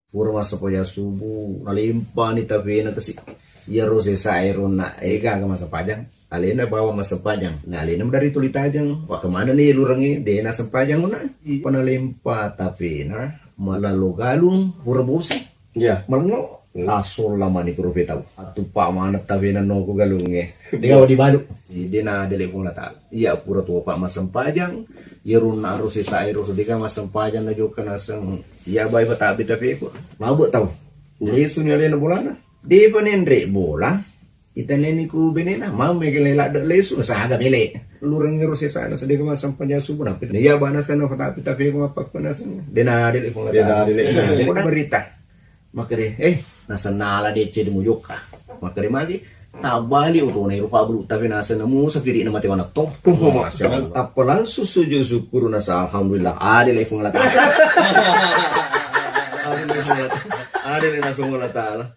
pura masa poya subuh nalimpa ni tapi na kasi ya rose sa iron na ega ka masa pajang alena bawa masa pajang na alena dari tuli tajang wa kemana nih lurangi de na sempajang na panalimpa tapi na malalo galung pura bosi Ya. malno lasol lama ni kuro petau atu pa mana tapi na no ko galunge dia di balu di na dele pun latal iya pura tu pa masempajang yerun na rose sa iron so diga masempajang na jo kana sang ya bai pata tapi ko mabuk tau lesu ni alena bolana de panendre bola kita neni ku benena mau megelela da lesu sa aga mele lurang ngero se sana sedega masam panja subuh na pit ya bana sana kata tapi ko mapak panasan dena dele pun Dena dele. ko berita makere nasa nala de cede mo yoka makere magi tabali uto na rupa bulu tapi nasa namu sa piri na mati wana to apalan susuju syukur nasa alhamdulillah adele pun lata adele na pun lata